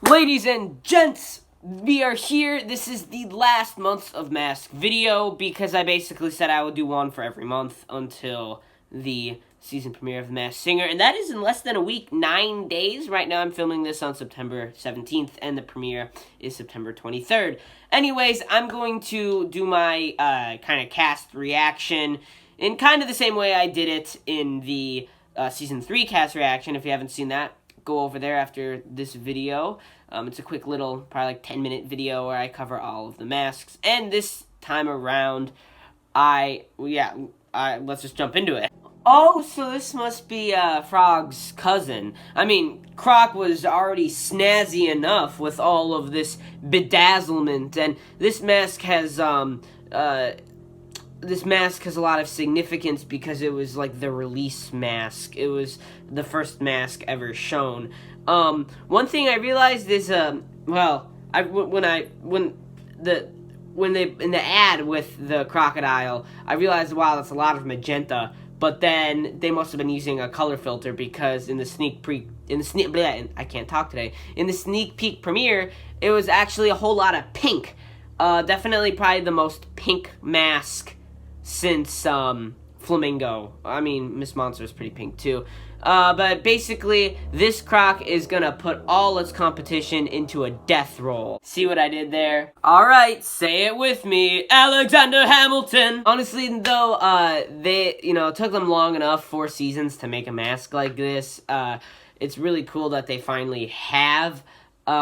Ladies and gents, we are here. This is the last month of Mask video because I basically said I would do one for every month until the season premiere of The Masked Singer, and that is in less than a week, 9 days. Right now I'm filming this on September 17th, and the premiere is September 23rd. Anyways, I'm going to do my kind of cast reaction in kind of the same way I did it in the Season 3 cast reaction. If you haven't seen that, go over there after this video. It's a quick little, probably like 10-minute video where I cover all of the masks. And this time around, let's just jump into it. Oh, so this must be Frog's cousin. I mean, Croc was already snazzy enough with all of this bedazzlement, and this mask has a lot of significance because it was like the release mask. It was the first mask ever shown. One thing I realized is, when in the ad with the crocodile, I realized, wow, that's a lot of magenta. But then they must have been using a color filter because in the sneak peek premiere, it was actually a whole lot of pink. Definitely probably the most pink mask since Flamingo. I mean, Miss Monster is pretty pink too. But basically, this Croc is gonna put all its competition into a death roll. See what I did there? Alright, say it with me. Alexander Hamilton! Honestly, though, it took them long enough, 4 seasons, to make a mask like this. It's really cool that they finally have. The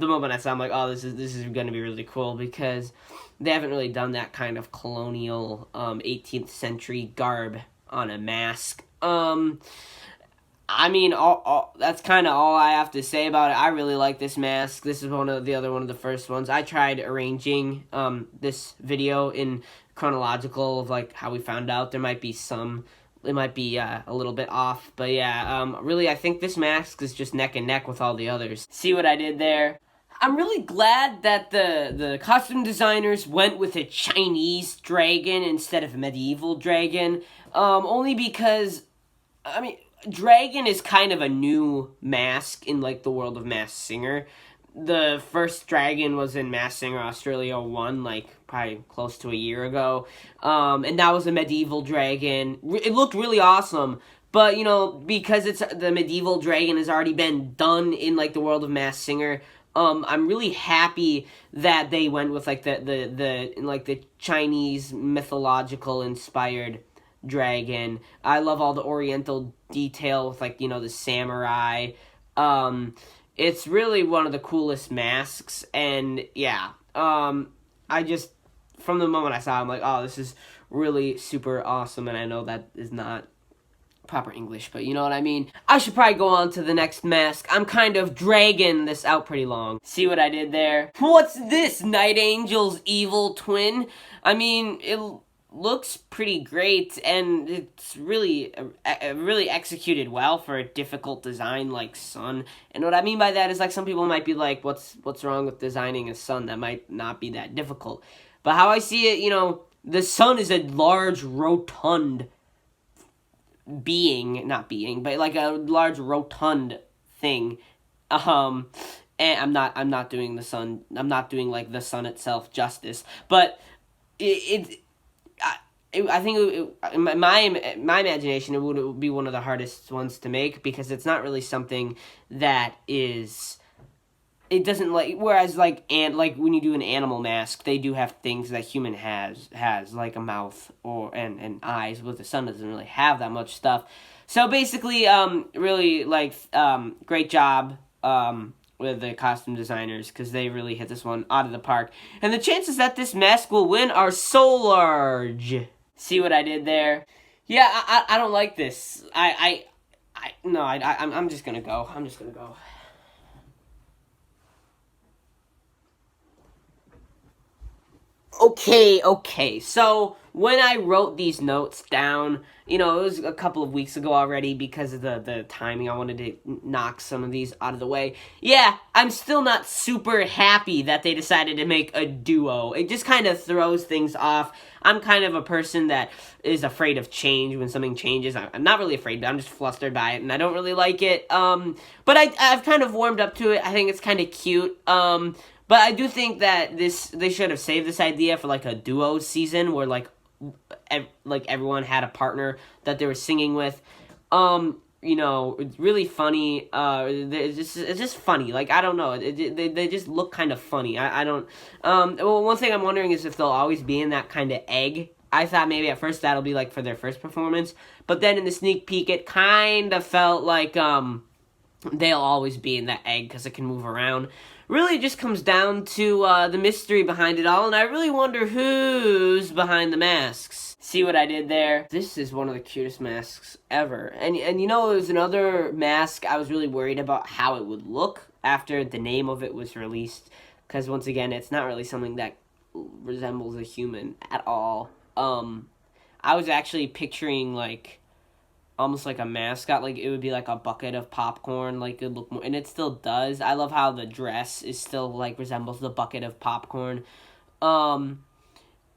moment I saw it, I'm like, oh, this is gonna be really cool, because they haven't really done that kind of colonial 18th century garb on a mask. That's kind of all I have to say about it. I really like this mask. This is one of the first ones. I tried arranging this video in chronological of like how we found out. There might be it might be a little bit off, but yeah, really, I think this mask is just neck and neck with all the others. See what I did there? I'm really glad that the costume designers went with a Chinese dragon instead of a medieval dragon, only because, dragon is kind of a new mask in, like, the world of Masked Singer. The first dragon was in Masked Singer Australia 1, like, probably close to a year ago, and that was a medieval dragon. It looked really awesome, but, because the medieval dragon has already been done in, like, the world of Masked Singer, I'm really happy that they went with, like, the Chinese mythological inspired dragon. I love all the oriental detail with, like, the samurai. It's really one of the coolest masks, and yeah, from the moment I saw it, I'm like, oh, this is really super awesome, and I know that is not proper English, but you know what I mean. I should probably go on to the next mask. I'm kind of dragging this out pretty long. See what I did there? What's this, Night Angel's evil twin? It looks pretty great, and it's really executed well for a difficult design like Sun. And what I mean by that is, like, some people might be like, what's wrong with designing a Sun? That might not be that difficult. But how I see it, the Sun is a large, rotund but like a large rotund thing, and I'm not doing the Sun. I'm not doing like the Sun itself justice, but I think in my imagination it would be one of the hardest ones to make, because it's not really something that is. It doesn't whereas when you do an animal mask, they do have things that human has like a mouth and eyes. But the Sun doesn't really have that much stuff. So basically, really great job with the costume designers, because they really hit this one out of the park. And the chances that this mask will win are so large. See what I did there? Yeah, I don't like this. I'm just gonna go. Okay. So when I wrote these notes down, it was a couple of weeks ago already because of the timing. I wanted to knock some of these out of the way. Yeah, I'm still not super happy that they decided to make a duo. It just kind of throws things off. I'm kind of a person that is afraid of change when something changes. I'm not really afraid, but I'm just flustered by it, and I don't really like it. But I've kind of warmed up to it. I think it's kind of cute. But I do think that they should have saved this idea for like a duo season where like everyone had a partner that they were singing with. It's really funny. It's just funny. Like I don't know. They just look kind of funny. I don't. Well, one thing I'm wondering is if they'll always be in that kind of egg. I thought maybe at first that'll be like for their first performance, but then in the sneak peek it kind of felt like they'll always be in that egg because it can move around. Really just comes down to the mystery behind it all, and I really wonder who's behind the masks. See what I did there? This is one of the cutest masks ever. And it was another mask I was really worried about how it would look after the name of it was released, because once again, it's not really something that resembles a human at all. I was actually picturing like almost like a mascot, like it would be like a bucket of popcorn, like it would look more, and it still does. I love how the dress is still like resembles the bucket of popcorn. They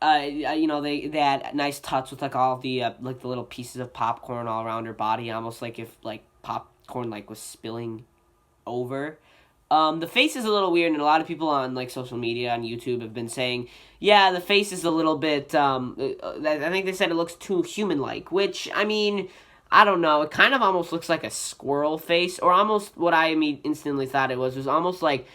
had nice touch with like all the like the little pieces of popcorn all around her body, almost like if like popcorn like was spilling over. The face is a little weird, and a lot of people on like social media on YouTube have been saying, yeah, the face is a little bit. I think they said it looks too human-like, which I mean, I don't know. It kind of almost looks like a squirrel face, or almost what I instantly thought it was almost like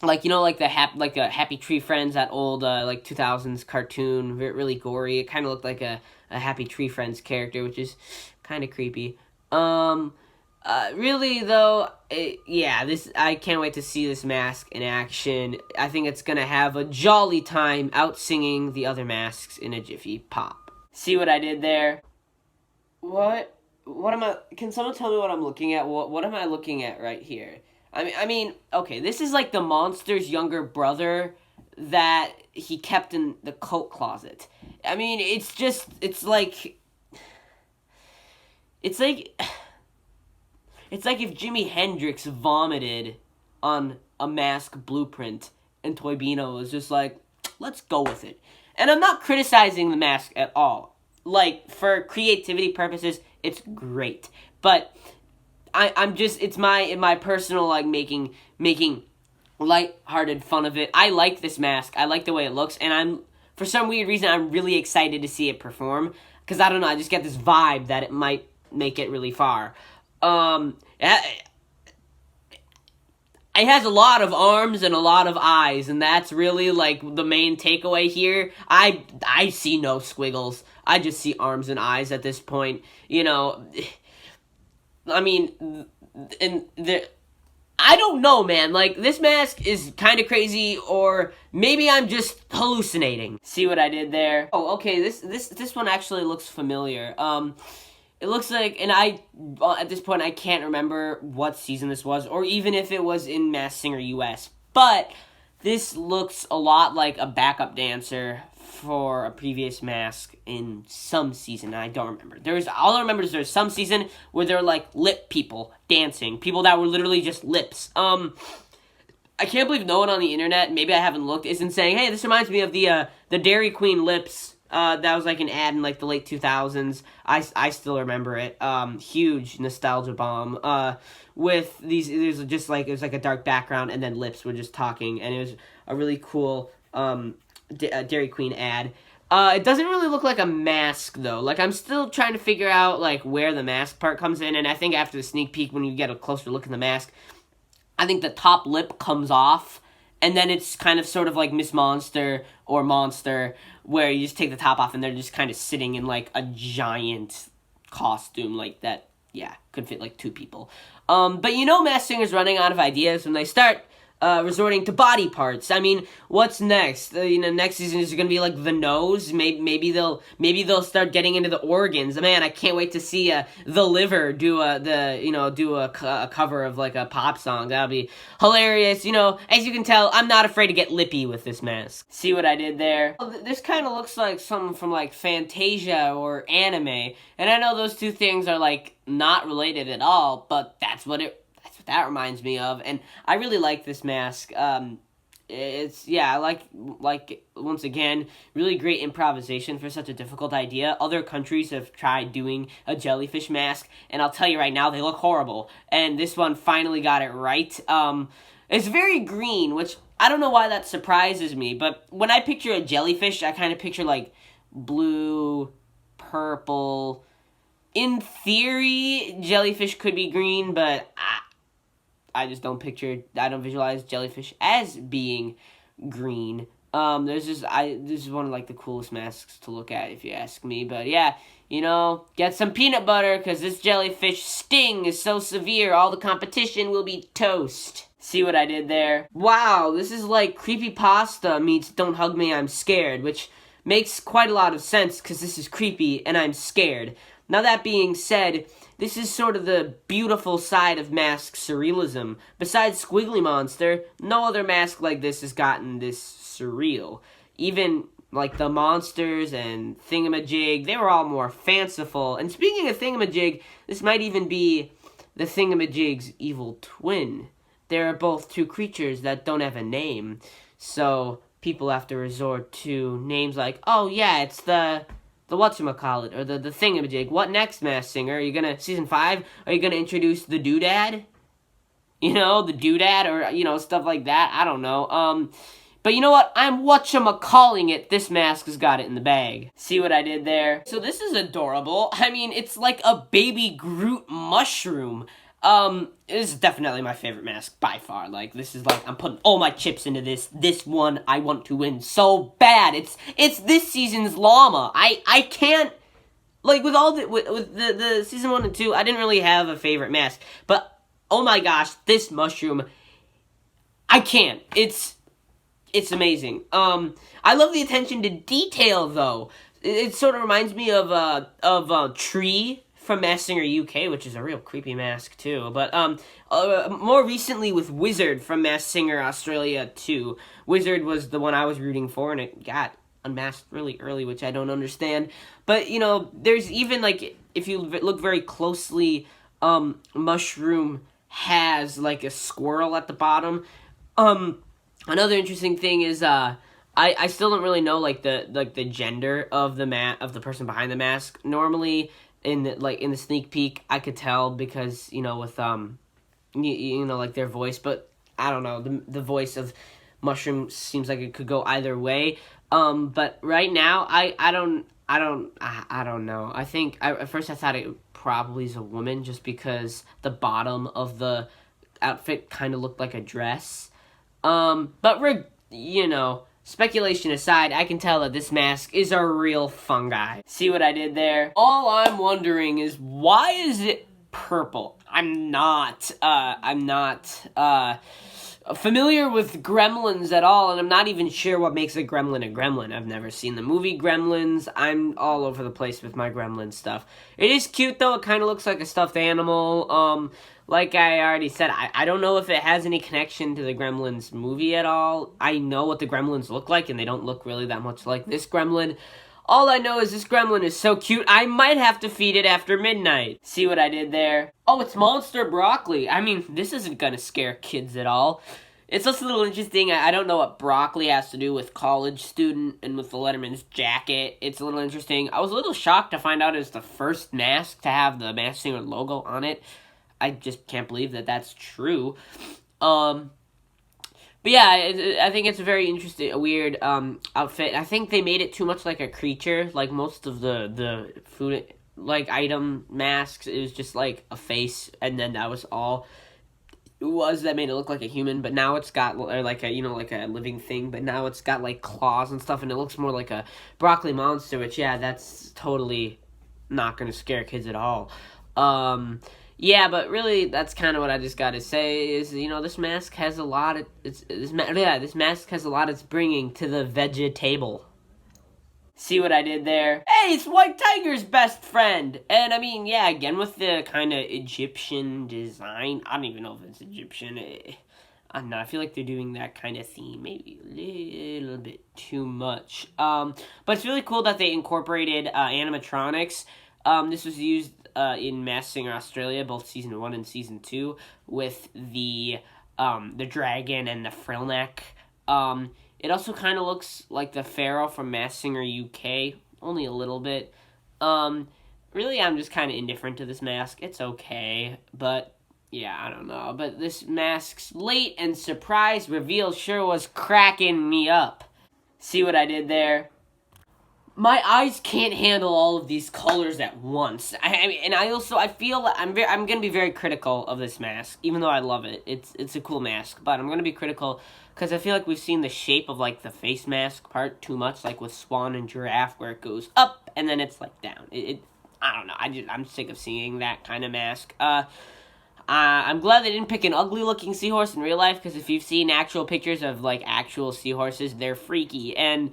like the Happy Tree Friends, that old like 2000s cartoon, really gory. It kind of looked like a Happy Tree Friends character, which is kind of creepy. Really though, I can't wait to see this mask in action. I think it's gonna have a jolly time out singing the other masks in a jiffy pop. See what I did there? What am I? Can someone tell me what I'm looking at? What am I looking at right here? Okay, this is like the monster's younger brother that he kept in the coat closet. I mean, it's like it's like if Jimi Hendrix vomited on a mask blueprint and Toybino was just like, let's go with it. And I'm not criticizing the mask at all. Like, for creativity purposes, it's great. But I'm just, it's my personal, like, making lighthearted fun of it. I like this mask. I like the way it looks. And for some weird reason, I'm really excited to see it perform. Because, I don't know, I just get this vibe that it might make it really far. It has a lot of arms and a lot of eyes, and that's really, like, the main takeaway here. I see no squiggles. I just see arms and eyes at this point. I mean, I don't know, man. Like, this mask is kind of crazy, or maybe I'm just hallucinating. See what I did there? Oh, okay, this one actually looks familiar. It looks like, and at this point, I can't remember what season this was, or even if it was in Masked Singer US, but this looks a lot like a backup dancer for a previous mask in some season. I don't remember. All I remember is there's some season where there were, like, lip people dancing, people that were literally just lips. I can't believe no one on the internet, maybe I haven't looked, isn't saying, hey, this reminds me of the Dairy Queen lips. That was like an ad in like the late 2000s. I still remember it. Huge nostalgia bomb. With these, it was like a dark background, and then lips were just talking, and it was a really cool Dairy Queen ad. It doesn't really look like a mask though. Like, I'm still trying to figure out like where the mask part comes in, and I think after the sneak peek, when you get a closer look at the mask, I think the top lip comes off. And then it's kind of sort of like Miss Monster or Monster, where you just take the top off and they're just kind of sitting in like a giant costume like that. Yeah, could fit like two people. But Masked Singer's running out of ideas when they start resorting to body parts. I mean, what's next? Next season is gonna be like the nose. Maybe they'll start getting into the organs. Man, I can't wait to see the liver do a cover of like a pop song. That'll be hilarious. As you can tell, I'm not afraid to get lippy with this mask. See what I did there? This kind of looks like something from like Fantasia or anime, and I know those two things are like not related at all, but that's what that reminds me of, and I really like this mask. I like once again, really great improvisation for such a difficult idea. Other countries have tried doing a jellyfish mask, and I'll tell you right now, they look horrible. And this one finally got it right. It's very green, which I don't know why that surprises me, but when I picture a jellyfish, I kind of picture like blue, purple. In theory, jellyfish could be green, but I just don't visualize jellyfish as being green. This is one of like the coolest masks to look at if you ask me. But yeah, get some peanut butter because this jellyfish sting is so severe. All the competition will be toast. See what I did there? Wow, this is like creepypasta meets Don't Hug Me, I'm Scared, which makes quite a lot of sense because this is creepy and I'm scared. Now that being said, this is sort of the beautiful side of mask surrealism. Besides Squiggly Monster, no other mask like this has gotten this surreal. Even like the monsters and Thingamajig, they were all more fanciful. And speaking of Thingamajig, this might even be the Thingamajig's evil twin. There are both two creatures that don't have a name, so people have to resort to names like, oh yeah, it's the WHATCHAMACAULIT, or the Thingamajig. What next, Masked Singer? Are you gonna, season 5, are you gonna introduce the doodad? The doodad, or, stuff like that? I don't know. But you know what? I'm whatchamacalling it. This mask has got it in the bag. See what I did there? So this is adorable. I mean, it's like a baby Groot mushroom. This is definitely my favorite mask by far. Like, this is like, I'm putting all my chips into this. This one I want to win so bad. It's this season's llama. I can't, like, with the season 1 and 2, I didn't really have a favorite mask. But, oh my gosh, this mushroom, I can't. It's amazing. I love the attention to detail, though. It sort of reminds me of Tree from Masked Singer UK, which is a real creepy mask too. But more recently with Wizard from Masked Singer Australia 2. Wizard was the one I was rooting for, and it got unmasked really early, which I don't understand. But there's even like, if you look very closely, Mushroom has like a squirrel at the bottom. Another interesting thing is I still don't really know like the gender of the person behind the mask. Normally in the sneak peek I could tell because with like their voice, but I don't know, the voice of Mushroom seems like it could go either way. But right now I don't know. I think at first I thought it probably is a woman just because the bottom of the outfit kind of looked like a dress. But speculation aside, I can tell that this mask is a real fungi. See what I did there? All I'm wondering is, why is it purple? I'm not familiar with gremlins at all, and I'm not even sure what makes a gremlin. I've never seen the movie Gremlins. I'm all over the place with my gremlin stuff. It is cute, though. It kind of looks like a stuffed animal. Like I already said, I don't know if it has any connection to the Gremlins movie at all. I know what the Gremlins look like, and they don't look really that much like this gremlin. All I know is this gremlin is so cute, I might have to feed it after midnight. See what I did there? Oh, it's Monster Broccoli. I mean, this isn't gonna scare kids at all. It's just a little interesting. I don't know what broccoli has to do with college student and with the Letterman's jacket. It's a little interesting. I was a little shocked to find out it was the first mask to have the Masked Singer logo on it. I just can't believe that that's true. But yeah, I think it's a very interesting, a weird outfit. I think they made it too much like a creature. Like most of the food like item masks, it was just like a face, and then that was all it was that made it look like a human. But now it's got like a like a living thing. But now it's got like claws and stuff, and it looks more like a broccoli monster. Which that's totally not gonna scare kids at all. Yeah, but really, that's kind of what I just got to say is, you know, this mask has a lot of, this mask has a lot it's bringing to the vegetable. See what I did there? Hey, it's White Tiger's best friend! And I mean, yeah, again with the kind of Egyptian design. I don't even know if it's Egyptian. I don't know, I feel like they're doing that kind of theme maybe a little bit too much. But it's really cool that they incorporated animatronics. This was used in Masked Singer Australia, both Season 1 and Season 2, with the dragon and the frill neck. It also kind of looks like the Pharaoh from Masked Singer UK, only a little bit. Really, I'm just kind of indifferent to this mask. It's okay, but yeah, I don't know. But this mask's late and surprise reveal sure was cracking me up. See what I did there? My eyes can't handle all of these colors at once. I feel I'm gonna be very critical of this mask, even though I love it. It's a cool mask, but I'm gonna be critical because I feel like we've seen the shape of like the face mask part too much, like with Swan and Giraffe, where it goes up and then it's like down. I don't know. I'm sick of seeing that kind of mask. I'm glad they didn't pick an ugly-looking seahorse in real life, because if you've seen actual pictures of like actual seahorses, they're freaky. And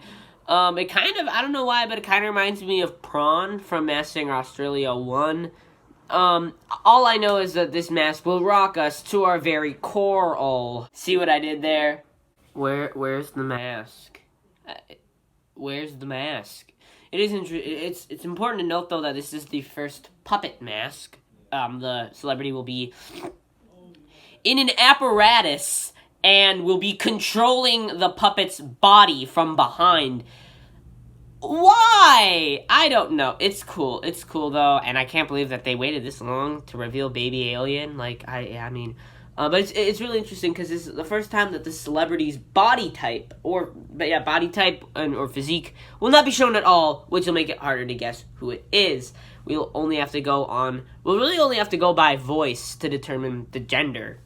it kind of, I don't know why, but it kind of reminds me of Prawn from Masked Singer Australia 1. All I know is that this mask will rock us to our very core. See what I did there? Where's the mask? Where's the mask? It's important to note though that this is the first puppet mask. The celebrity will be in an apparatus and will be controlling the puppet's body from behind. Why? I don't know. It's cool. It's cool, though, and I can't believe that they waited this long to reveal Baby Alien. Like, but it's really interesting because this is the first time that the celebrity's body type, or physique, will not be shown at all, which will make it harder to guess who it is. We'll really only have to go by voice to determine the gender,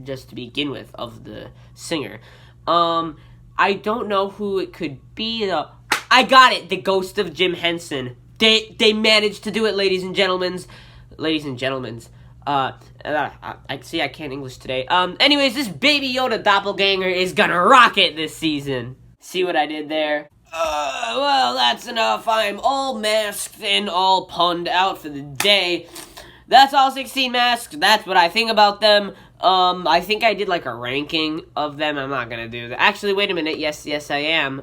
just to begin with, of the singer. I don't know who it could be, though. I got it! The ghost of Jim Henson. They managed to do it, ladies and gentlemen. I can't English today. Anyways, this Baby Yoda doppelganger is gonna rock it this season. See what I did there? Well, that's enough. I'm all masked and all punned out for the day. That's all 16 masks. That's what I think about them. I think I did like a ranking of them. I'm not gonna do that. Actually, wait a minute. Yes, I am.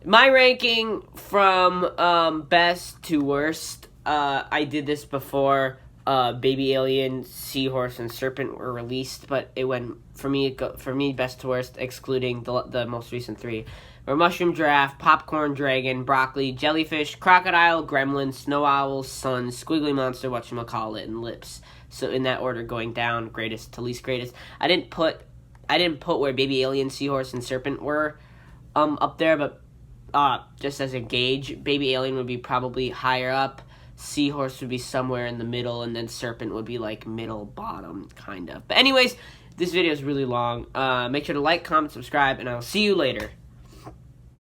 My ranking from best to worst. I did this before Baby Alien, Seahorse, and Serpent were released, but it went for me best to worst, excluding the most recent three. Or Mushroom Giraffe, Popcorn Dragon, Broccoli, Jellyfish, Crocodile, Gremlin, Snow Owl, Sun, Squiggly Monster, WHATCHAMACAULIT, and Lips. So in that order, going down, greatest to least greatest. I didn't put where Baby Alien, Seahorse, and Serpent were up there, but just as a gauge, Baby Alien would be probably higher up, Seahorse would be somewhere in the middle, and then Serpent would be like middle bottom, kind of. But anyways, this video is really long. Make sure to like, comment, subscribe, and I'll see you later.